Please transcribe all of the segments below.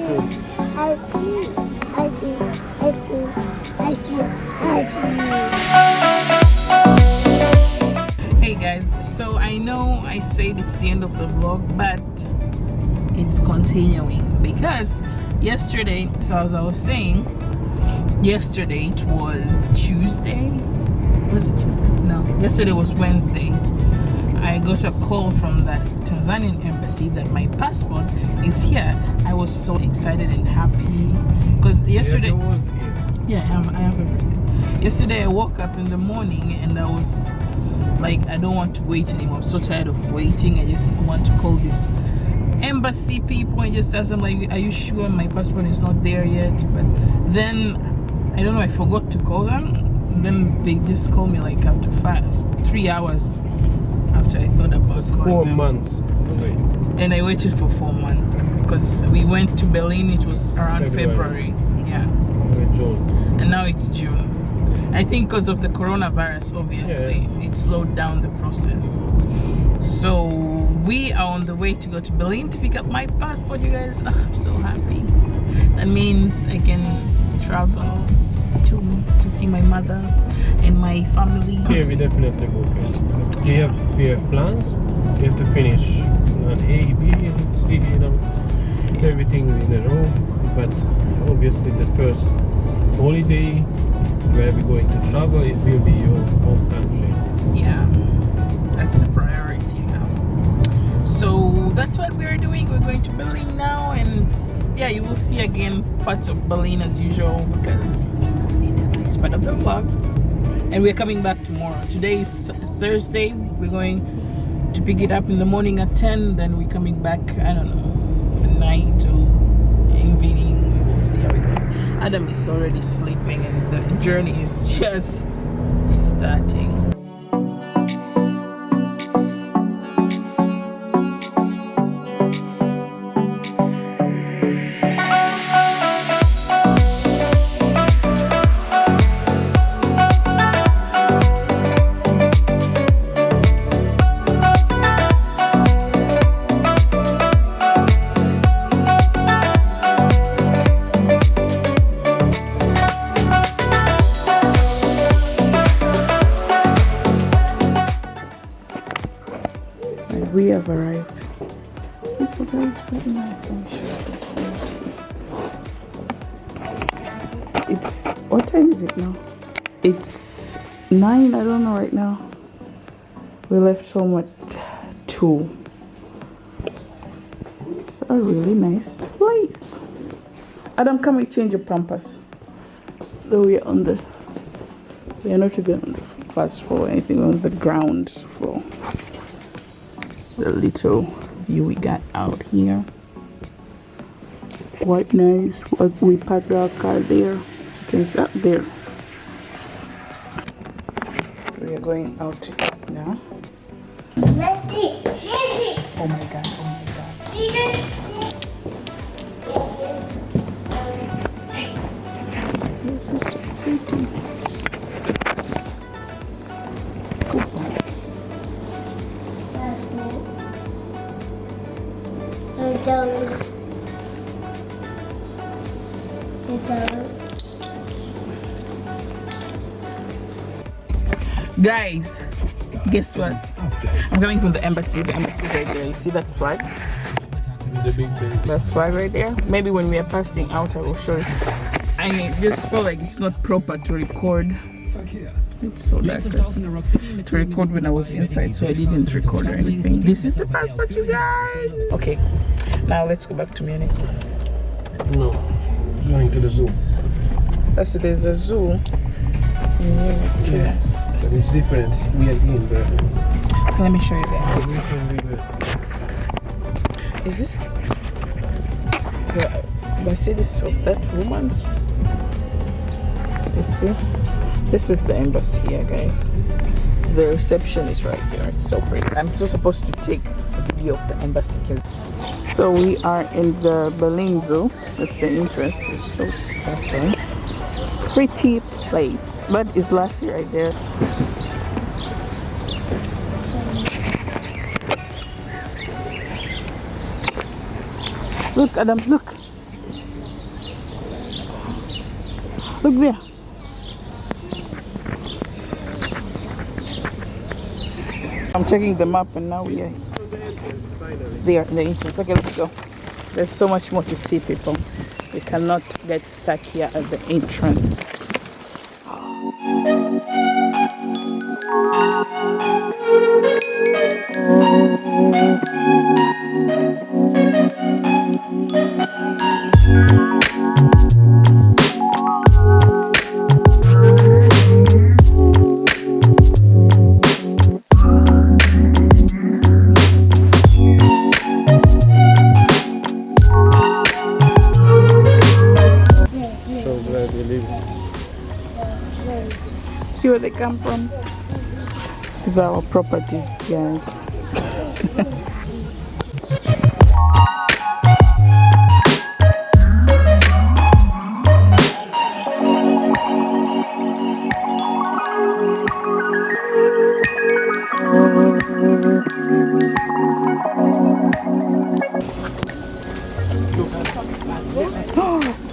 Hey guys, so I know I said it's the end of the vlog, but it's continuing because yesterday, so as I was saying, yesterday it was Tuesday. Was it Tuesday? No, yesterday was Wednesday. I got a call from the Tanzanian embassy that my passport is here. I was so excited and happy because yesterday, I have everything. Yesterday I woke up in the morning and I was like, I don't want to wait anymore. I'm so tired of waiting. I just want to call this embassy people and just ask them, like, are you sure my passport is not there yet? But then I don't know, I forgot to call them. Then they just called me like after 3 hours after I thought about calling 4 them. months. Okay. And I waited for 4 months because we went to Berlin. It was around February. Yeah. June. And now it's June. I think because of the coronavirus, obviously, it slowed down the process. So we are on the way to go to Berlin to pick up my passport, you guys. Oh, I'm so happy. That means I can travel to see my mother and my family. Yeah, we definitely go. We have plans. We have to finish plan A, B, C, you know, everything in a row. But obviously the first holiday where we're going to travel, it will be your home country. Yeah, that's the priority now. So that's what we're doing. We're going to Berlin now, and yeah, you will see again parts of Berlin as usual because it's part of the vlog. And we're coming back tomorrow. Today is Thursday. We're going to pick it up in the morning at 10. Then we're coming back, I don't know, at night or evening. We will see how it goes. Adam is already sleeping and the journey is just starting. We have arrived. This hotel is pretty nice, I'm sure. It's, what time is it now? It's 9, I don't know right now. We left home at 2. It's a really nice place. Adam, come and change your pampers. Though we are on the, we are not even on the first floor or anything, we're on the ground floor. The little view we got out here. Quite nice. We parked our car there. You can sit there. We are going out now. Let's see. Oh my god, oh my god. Hey, this place is so pretty. Guys, guess what? I'm coming from the embassy. The embassy is right there. You see that flag? The big baby. That flag right there? Maybe when we are passing out, I will show you. I just feel like it's not proper to record. It's so dark to record when I was inside, so I didn't record or anything. This is the passport, you guys. Okay, now let's go back to Munich. No, going to the zoo. There's a zoo in Munich. Yeah, but it's different. We are in Berlin. Okay, let me show you that. Is this the Mercedes of that woman? You see? This is the embassy here, guys. The reception is right here. It's so pretty. I'm still supposed to take a video of the embassy. So we are in the Berlin Zoo. That's the entrance. It's so awesome. Pretty place. But it's last year right there. Look, Adam, look. Look there. I'm checking the map and now we are there in the entrance. Okay, let's go. There's so much more to see, people. We cannot get stuck here at the entrance. Shows where they live. See where they come from? These are our properties, guys.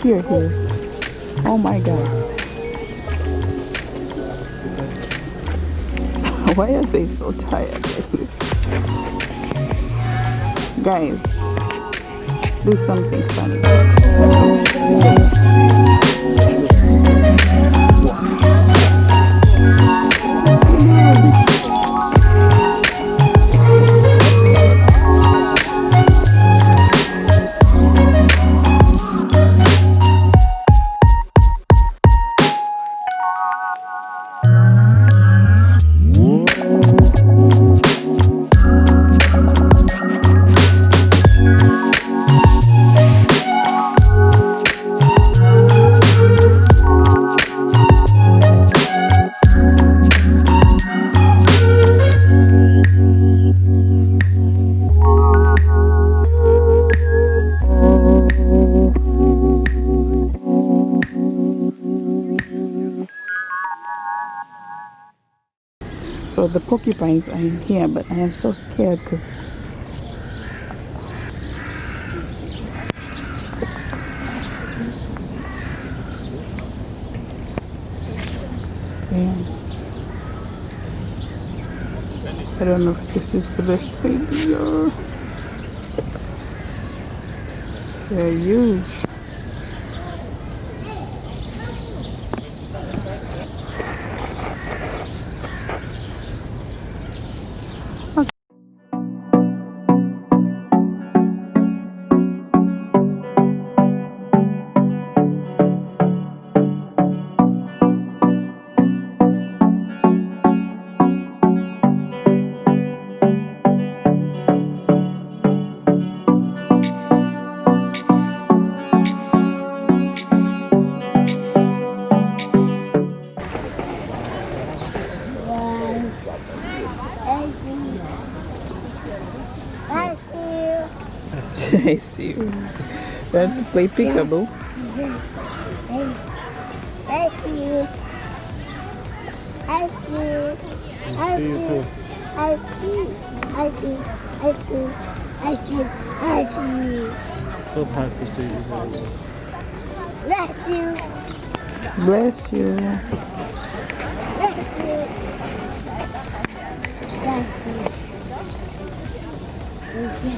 Here he is. Oh my god. Why are they so tired? Guys, do something funny. So the porcupines are in here, but I am so scared because I don't know if this is the best idea. They're huge. I see you. Let's play peekaboo. I see you. I see you. I see you. I see. I see. I see. I see. I see. So hard to see this animal. Bless you. Bless you. Bless you. Bless you.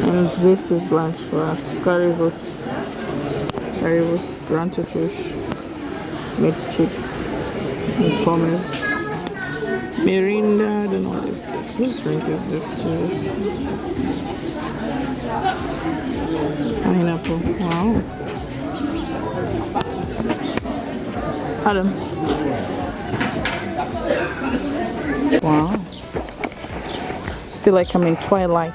And this is lunch for us. Currywurst, ranchatush, meat chips, and pommes, Mirinda. I don't know what is this. Whose drink is this? Cheers. Pineapple. Wow. Adam. Wow. I feel like I'm in Twilight.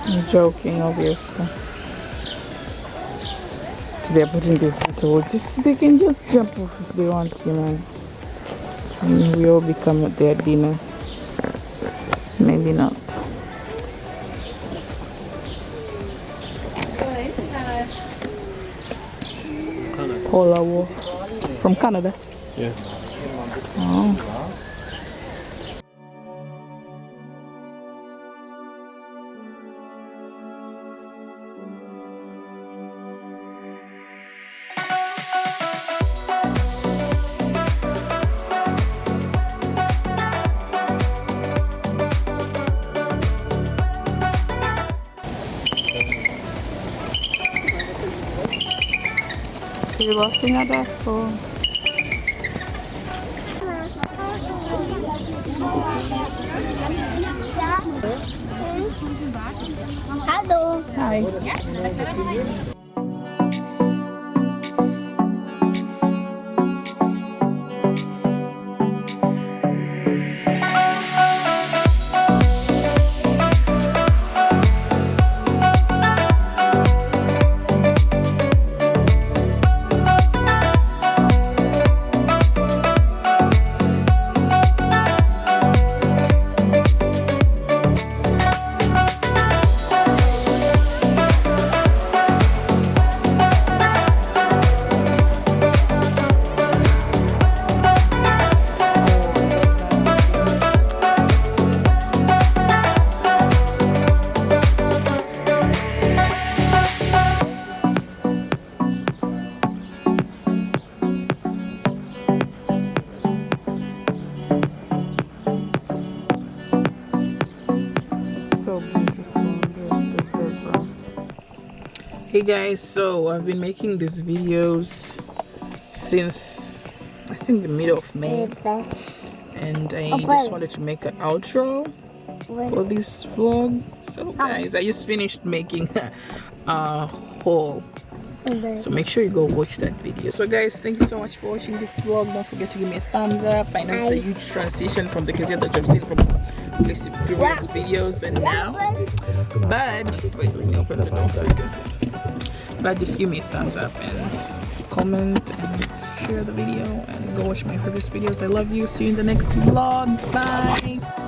I'm joking, obviously. they're putting these little, just they can just jump off if they want to, man. And we all become at their dinner. Maybe not. Polar wolf from Canada. Yeah. Oh. You're laughing at that for Hello. hi. So beautiful. There's the zebra. Hey guys, so I've been making these videos since I think the middle of May, and I just wanted to make an outro for this vlog. So guys, I just finished making a haul, so make sure you go watch that video. So guys, thank you so much for watching this vlog. Don't forget to give me a thumbs up. I know it's a huge transition from the Kezia that you've seen from previous videos and now, but wait, let me open the door so you can see. But just give me a thumbs up and comment and share the video and go watch my previous videos. I love you. See you in the next vlog. Bye.